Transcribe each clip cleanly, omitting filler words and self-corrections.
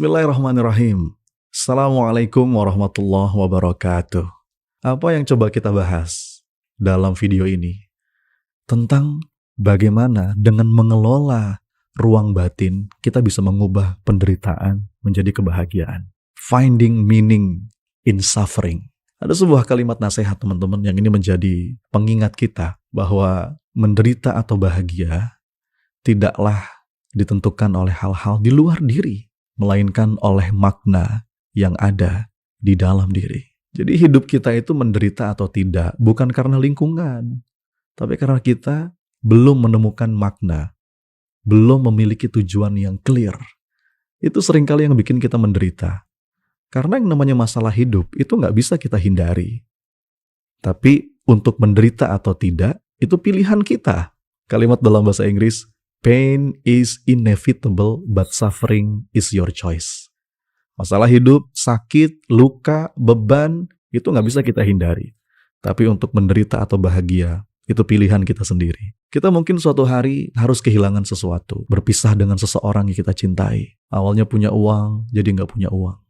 Bismillahirrahmanirrahim. Assalamualaikum warahmatullahi wabarakatuh. Apa yang coba kita bahas dalam video ini? Tentang bagaimana dengan mengelola ruang batin kita bisa mengubah penderitaan menjadi kebahagiaan. Finding meaning in suffering. Ada sebuah kalimat nasihat teman-teman yang ini menjadi pengingat kita bahwa menderita atau bahagia tidaklah ditentukan oleh hal-hal di luar diri, melainkan oleh makna yang ada di dalam diri. Jadi hidup kita itu menderita atau tidak bukan karena lingkungan, tapi karena kita belum menemukan makna, belum memiliki tujuan yang clear. Itu seringkali yang bikin kita menderita. Karena yang namanya masalah hidup itu nggak bisa kita hindari. Tapi untuk menderita atau tidak, itu pilihan kita. Kalimat dalam bahasa Inggris, pain is inevitable, but suffering is your choice. Masalah hidup, sakit, luka, beban, itu nggak bisa kita hindari. Tapi untuk menderita atau bahagia, itu pilihan kita sendiri. Kita mungkin suatu hari harus kehilangan sesuatu, berpisah dengan seseorang yang kita cintai. Awalnya punya uang, jadi nggak punya uang.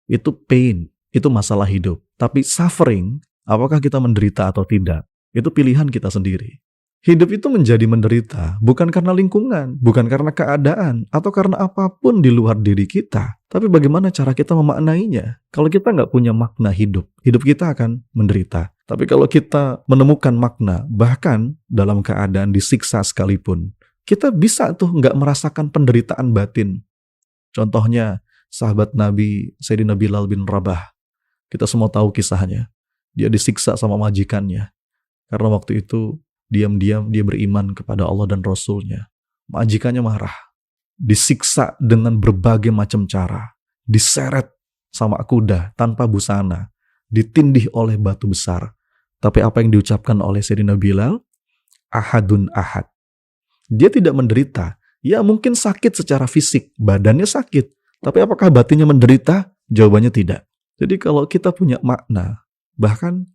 Itu pain, itu masalah hidup. Tapi suffering, apakah kita menderita atau tidak, itu pilihan kita sendiri. Hidup itu menjadi menderita bukan karena lingkungan, bukan karena keadaan, atau karena apapun di luar diri kita. Tapi bagaimana cara kita memaknainya? Kalau kita nggak punya makna hidup, hidup kita akan menderita. Tapi kalau kita menemukan makna, bahkan dalam keadaan disiksa sekalipun, kita bisa tuh nggak merasakan penderitaan batin. Contohnya, sahabat Nabi Sayyidina Bilal bin Rabah. Kita semua tahu kisahnya. Dia disiksa sama majikannya. Karena waktu itu, diam-diam dia beriman kepada Allah dan Rasul-Nya. Majikannya marah. Disiksa dengan berbagai macam cara. Diseret sama kuda tanpa busana. Ditindih oleh batu besar. Tapi apa yang diucapkan oleh Sayyidina Bilal? Ahadun ahad. Dia tidak menderita. Ya mungkin sakit secara fisik. Badannya sakit. Tapi apakah batinnya menderita? Jawabannya tidak. Jadi kalau kita punya makna, bahkan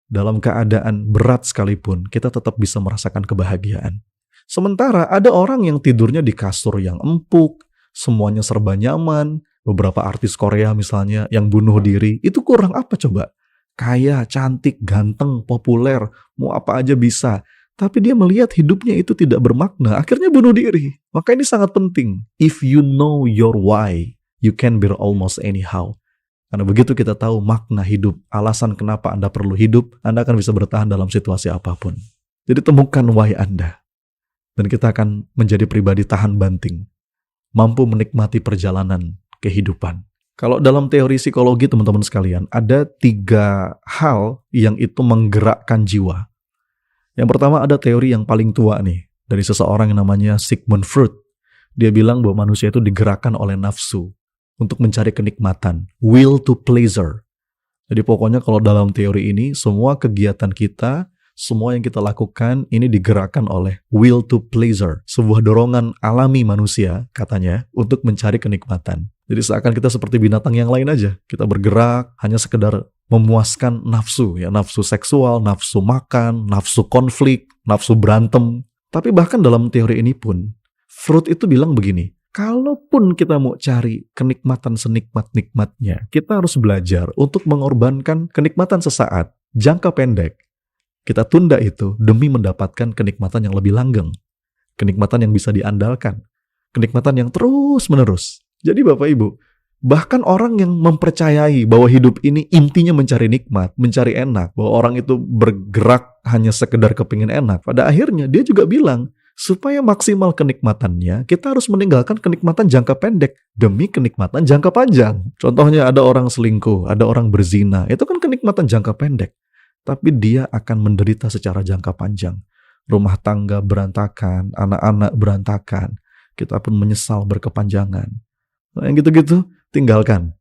dalam keadaan berat sekalipun, kita tetap bisa merasakan kebahagiaan. Sementara ada orang yang tidurnya di kasur yang empuk, semuanya serba nyaman. Beberapa artis Korea misalnya yang bunuh diri, itu kurang apa coba? Kaya, cantik, ganteng, populer, mau apa aja bisa. Tapi dia melihat hidupnya itu tidak bermakna, akhirnya bunuh diri. Maka ini sangat penting. If you know your why, you can bear almost anyhow. Karena begitu kita tahu makna hidup, alasan kenapa Anda perlu hidup, Anda akan bisa bertahan dalam situasi apapun. Jadi temukan why Anda. Dan kita akan menjadi pribadi tahan banting. Mampu menikmati perjalanan kehidupan. Kalau dalam teori psikologi teman-teman sekalian, ada 3 hal yang itu menggerakkan jiwa. Yang pertama ada teori yang paling tua nih, dari seseorang yang namanya Sigmund Freud. Dia bilang bahwa manusia itu digerakkan oleh nafsu untuk mencari kenikmatan, will to pleasure. Jadi pokoknya kalau dalam teori ini, semua kegiatan kita, semua yang kita lakukan, ini digerakkan oleh will to pleasure. Sebuah dorongan alami manusia, katanya, untuk mencari kenikmatan. Jadi seakan kita seperti binatang yang lain aja. Kita bergerak hanya sekedar memuaskan nafsu, ya, nafsu seksual, nafsu makan, nafsu konflik, nafsu berantem. Tapi bahkan dalam teori ini pun, Freud itu bilang begini, kalaupun kita mau cari kenikmatan senikmat-nikmatnya, kita harus belajar untuk mengorbankan kenikmatan sesaat, jangka pendek. Kita tunda itu demi mendapatkan kenikmatan yang lebih langgeng. Kenikmatan yang bisa diandalkan. Kenikmatan yang terus-menerus. Jadi Bapak Ibu, bahkan orang yang mempercayai bahwa hidup ini intinya mencari nikmat, mencari enak, bahwa orang itu bergerak hanya sekedar kepingin enak, pada akhirnya dia juga bilang, supaya maksimal kenikmatannya, kita harus meninggalkan kenikmatan jangka pendek demi kenikmatan jangka panjang. Contohnya ada orang selingkuh, ada orang berzina, itu kan kenikmatan jangka pendek. Tapi dia akan menderita secara jangka panjang. Rumah tangga berantakan, anak-anak berantakan, kita pun menyesal berkepanjangan. Nah, yang gitu-gitu, tinggalkan.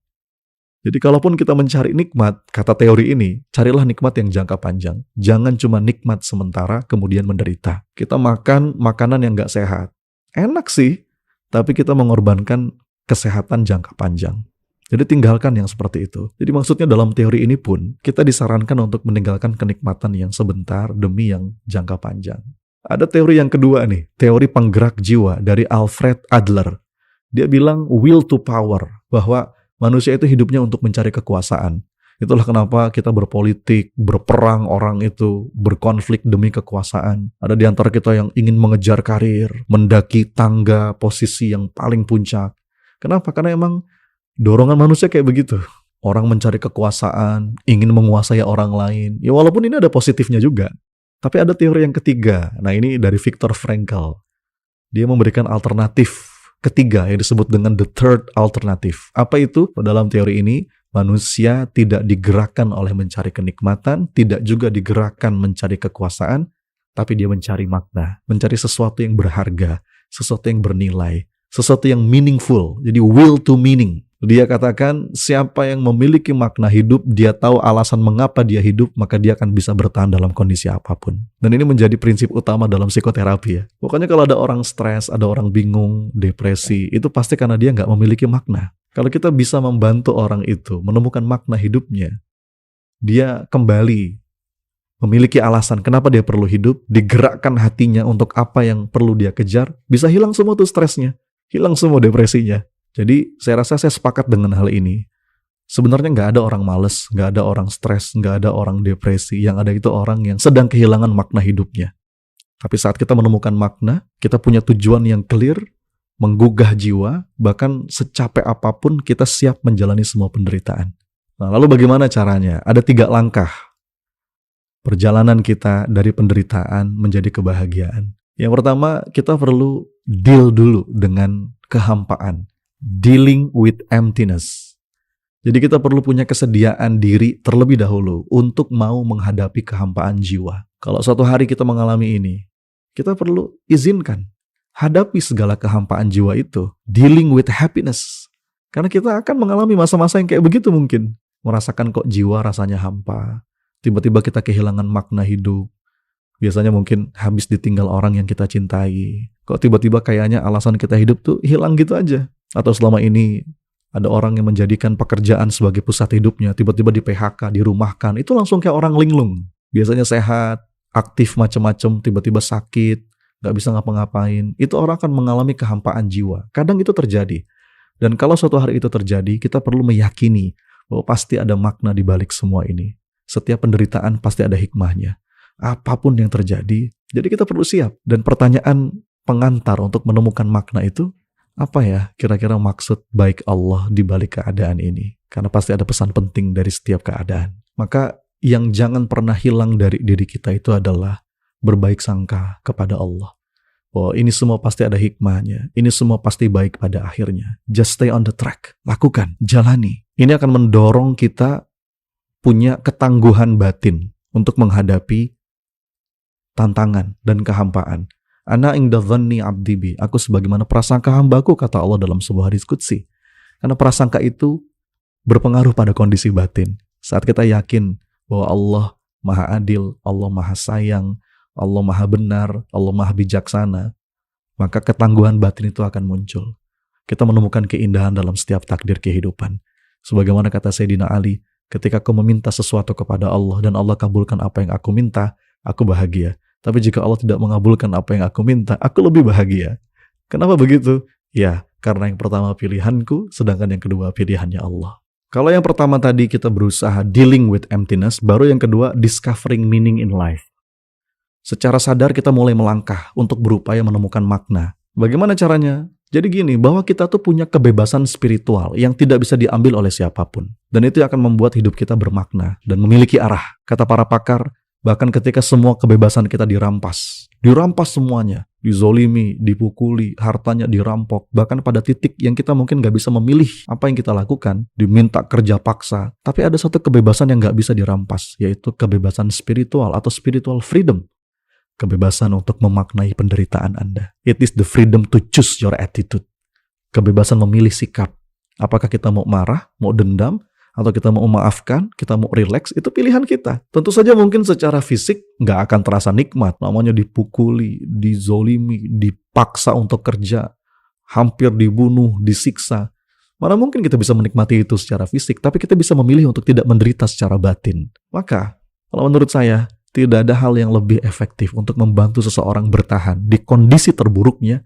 Jadi kalaupun kita mencari nikmat, kata teori ini, carilah nikmat yang jangka panjang. Jangan cuma nikmat sementara, kemudian menderita. Kita makan makanan yang gak sehat. Enak sih, tapi kita mengorbankan kesehatan jangka panjang. Jadi tinggalkan yang seperti itu. Jadi maksudnya dalam teori ini pun, kita disarankan untuk meninggalkan kenikmatan yang sebentar demi yang jangka panjang. Ada teori yang kedua nih, teori penggerak jiwa dari Alfred Adler. Dia bilang will to power, bahwa manusia itu hidupnya untuk mencari kekuasaan. Itulah kenapa kita berpolitik, berperang, orang itu berkonflik demi kekuasaan. Ada di antara kita yang ingin mengejar karir, mendaki tangga posisi yang paling puncak. Kenapa? Karena emang dorongan manusia kayak begitu. Orang mencari kekuasaan, ingin menguasai orang lain. Ya walaupun ini ada positifnya juga. Tapi ada teori yang ketiga. Nah ini dari Viktor Frankl. Dia memberikan alternatif ketiga yang disebut dengan the third alternative. Apa itu? Dalam teori ini, manusia tidak digerakkan oleh mencari kenikmatan, tidak juga digerakkan mencari kekuasaan, tapi dia mencari makna, mencari sesuatu yang berharga, sesuatu yang bernilai, sesuatu yang meaningful. Jadi will to meaning. Dia katakan siapa yang memiliki makna hidup, dia tahu alasan mengapa dia hidup, maka dia akan bisa bertahan dalam kondisi apapun. Dan ini menjadi prinsip utama dalam psikoterapi ya. Pokoknya kalau ada orang stres, ada orang bingung, depresi, itu pasti karena dia nggak memiliki makna. Kalau kita bisa membantu orang itu menemukan makna hidupnya, dia kembali memiliki alasan kenapa dia perlu hidup, digerakkan hatinya untuk apa yang perlu dia kejar, bisa hilang semua tuh stresnya, hilang semua depresinya. Jadi saya rasa saya sepakat dengan hal ini. Sebenarnya nggak ada orang males, nggak ada orang stres, nggak ada orang depresi. Yang ada itu orang yang sedang kehilangan makna hidupnya. Tapi saat kita menemukan makna, kita punya tujuan yang clear, menggugah jiwa, bahkan secapek apapun kita siap menjalani semua penderitaan. Nah, lalu bagaimana caranya? Ada 3 langkah perjalanan kita dari penderitaan menjadi kebahagiaan. Yang pertama, kita perlu deal dulu dengan kehampaan. Dealing with emptiness. Jadi kita perlu punya kesediaan diri terlebih dahulu untuk mau menghadapi kehampaan jiwa. Kalau suatu hari kita mengalami ini, kita perlu izinkan, hadapi segala kehampaan jiwa itu. Dealing with happiness. Karena kita akan mengalami masa-masa yang kayak begitu mungkin. Merasakan kok jiwa rasanya hampa. Tiba-tiba kita kehilangan makna hidup. Biasanya mungkin habis ditinggal orang yang kita cintai. Kok tiba-tiba kayaknya alasan kita hidup tuh hilang gitu aja. Atau selama ini ada orang yang menjadikan pekerjaan sebagai pusat hidupnya, tiba-tiba di PHK, dirumahkan, itu langsung kayak orang linglung. Biasanya sehat, aktif macam-macam, tiba-tiba sakit, gak bisa ngapa-ngapain. Itu orang akan mengalami kehampaan jiwa. Kadang itu terjadi. Dan kalau suatu hari itu terjadi, kita perlu meyakini bahwa pasti ada makna di balik semua ini. Setiap penderitaan pasti ada hikmahnya. Apapun yang terjadi, jadi kita perlu siap. Dan pertanyaan pengantar untuk menemukan makna itu, apa ya kira-kira maksud baik Allah di balik keadaan ini? Karena pasti ada pesan penting dari setiap keadaan. Maka yang jangan pernah hilang dari diri kita itu adalah berbaik sangka kepada Allah. Oh, ini semua pasti ada hikmahnya. Ini semua pasti baik pada akhirnya. Just stay on the track. Lakukan, jalani. Ini akan mendorong kita punya ketangguhan batin untuk menghadapi tantangan dan kehampaan. Ana inda dhanni abdi bi, aku sebagaimana prasangka hambaku, kata Allah dalam sebuah hadis qudsi. Karena prasangka itu berpengaruh pada kondisi batin. Saat kita yakin bahwa Allah Maha Adil, Allah Maha Sayang, Allah Maha Benar, Allah Maha Bijaksana, maka ketangguhan batin itu akan muncul. Kita menemukan keindahan dalam setiap takdir kehidupan. Sebagaimana kata Sayyidina Ali, ketika aku meminta sesuatu kepada Allah dan Allah kabulkan apa yang aku minta, aku bahagia. Tapi jika Allah tidak mengabulkan apa yang aku minta, aku lebih bahagia. Kenapa begitu? Ya, karena yang pertama pilihanku, sedangkan yang kedua pilihannya Allah. Kalau yang pertama tadi kita berusaha dealing with emptiness, baru yang kedua discovering meaning in life. Secara sadar kita mulai melangkah untuk berupaya menemukan makna. Bagaimana caranya? Jadi gini, bahwa kita tuh punya kebebasan spiritual yang tidak bisa diambil oleh siapapun. Dan itu akan membuat hidup kita bermakna dan memiliki arah. Kata para pakar, bahkan ketika semua kebebasan kita dirampas semuanya, dizolimi, dipukuli, hartanya dirampok, bahkan pada titik yang kita mungkin gak bisa memilih apa yang kita lakukan, diminta kerja paksa, tapi ada satu kebebasan yang gak bisa dirampas, yaitu kebebasan spiritual atau spiritual freedom. Kebebasan untuk memaknai penderitaan Anda. It is the freedom to choose your attitude. Kebebasan memilih sikap. Apakah kita mau marah, mau dendam, atau kita mau memaafkan, kita mau relax, itu pilihan kita. Tentu saja mungkin secara fisik nggak akan terasa nikmat. Namanya dipukuli, dizolimi, dipaksa untuk kerja, hampir dibunuh, disiksa. Mana mungkin kita bisa menikmati itu secara fisik, tapi kita bisa memilih untuk tidak menderita secara batin. Maka, kalau menurut saya, tidak ada hal yang lebih efektif untuk membantu seseorang bertahan di kondisi terburuknya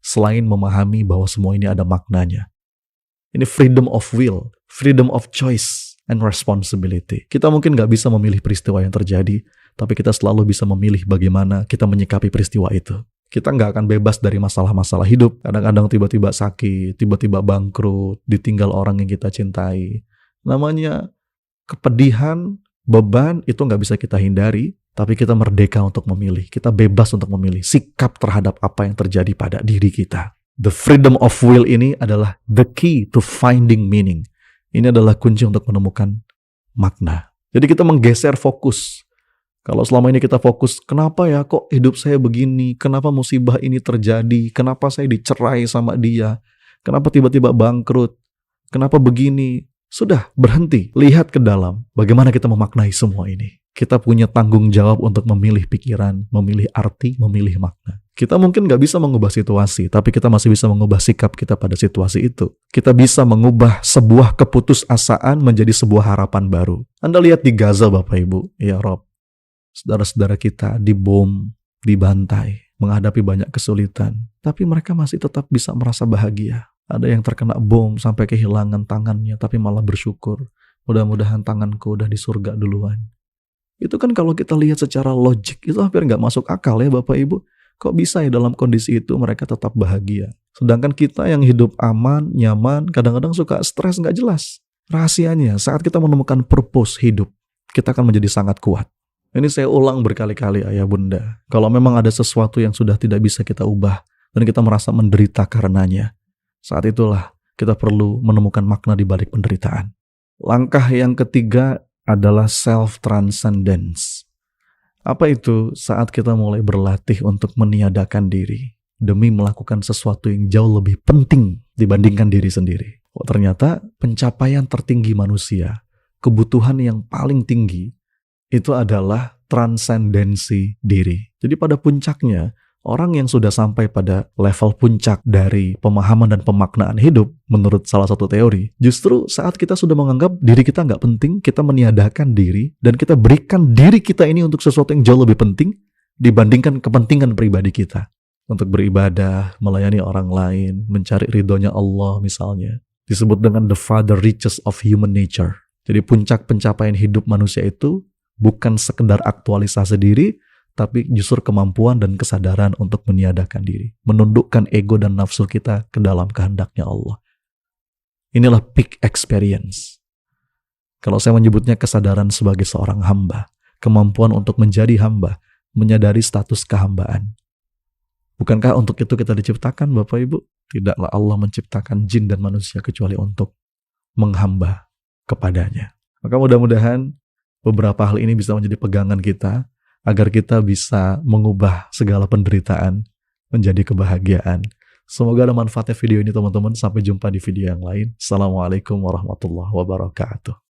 selain memahami bahwa semua ini ada maknanya. Ini freedom of will, freedom of choice, and responsibility. Kita mungkin nggak bisa memilih peristiwa yang terjadi, tapi kita selalu bisa memilih bagaimana kita menyikapi peristiwa itu. Kita nggak akan bebas dari masalah-masalah hidup. Kadang-kadang tiba-tiba sakit, tiba-tiba bangkrut, ditinggal orang yang kita cintai. Namanya kepedihan, beban, itu nggak bisa kita hindari, tapi kita merdeka untuk memilih. Kita bebas untuk memilih sikap terhadap apa yang terjadi pada diri kita. The freedom of will ini adalah the key to finding meaning. Ini adalah kunci untuk menemukan makna. Jadi kita menggeser fokus. Kalau selama ini kita fokus, kenapa ya kok hidup saya begini? Kenapa musibah ini terjadi? Kenapa saya dicerai sama dia? Kenapa tiba-tiba bangkrut? Kenapa begini? Sudah, berhenti. Lihat ke dalam. Bagaimana kita memaknai semua ini. Kita punya tanggung jawab untuk memilih pikiran, memilih arti, memilih makna. Kita mungkin nggak bisa mengubah situasi, tapi kita masih bisa mengubah sikap kita pada situasi itu. Kita bisa mengubah sebuah keputusasaan menjadi sebuah harapan baru. Anda lihat di Gaza, Bapak Ibu. Ya Rob, saudara-saudara kita dibom, dibantai, menghadapi banyak kesulitan. Tapi mereka masih tetap bisa merasa bahagia. Ada yang terkena bom sampai kehilangan tangannya, tapi malah bersyukur. Mudah-mudahan tanganku udah di surga duluan. Itu kan kalau kita lihat secara logik, itu hampir nggak masuk akal ya Bapak Ibu. Kok bisa ya dalam kondisi itu mereka tetap bahagia? Sedangkan kita yang hidup aman, nyaman, kadang-kadang suka stres nggak jelas. Rahasianya, saat kita menemukan purpose hidup, kita akan menjadi sangat kuat. Ini saya ulang berkali-kali ayah bunda. Kalau memang ada sesuatu yang sudah tidak bisa kita ubah, dan kita merasa menderita karenanya, saat itulah kita perlu menemukan makna di balik penderitaan. Langkah yang ketiga adalah self-transcendence. Apa itu? Saat kita mulai berlatih untuk meniadakan diri demi melakukan sesuatu yang jauh lebih penting dibandingkan diri sendiri. Ternyata pencapaian tertinggi manusia, kebutuhan yang paling tinggi, itu adalah transendensi diri. Jadi pada puncaknya, orang yang sudah sampai pada level puncak dari pemahaman dan pemaknaan hidup, menurut salah satu teori, justru saat kita sudah menganggap diri kita nggak penting, kita meniadakan diri, dan kita berikan diri kita ini untuk sesuatu yang jauh lebih penting dibandingkan kepentingan pribadi kita. Untuk beribadah, melayani orang lain, mencari ridhonya Allah misalnya. Disebut dengan the father reaches of human nature. Jadi puncak pencapaian hidup manusia itu bukan sekedar aktualisasi diri, tapi justru kemampuan dan kesadaran untuk meniadakan diri. Menundukkan ego dan nafsu kita ke dalam kehendaknya Allah. Inilah peak experience. Kalau saya menyebutnya kesadaran sebagai seorang hamba. Kemampuan untuk menjadi hamba. Menyadari status kehambaan. Bukankah untuk itu kita diciptakan Bapak Ibu? Tidaklah Allah menciptakan jin dan manusia kecuali untuk menghamba kepadanya. Maka mudah-mudahan beberapa hal ini bisa menjadi pegangan kita, agar kita bisa mengubah segala penderitaan menjadi kebahagiaan. Semoga ada manfaatnya video ini teman-teman. Sampai jumpa di video yang lain. Assalamualaikum warahmatullahi wabarakatuh.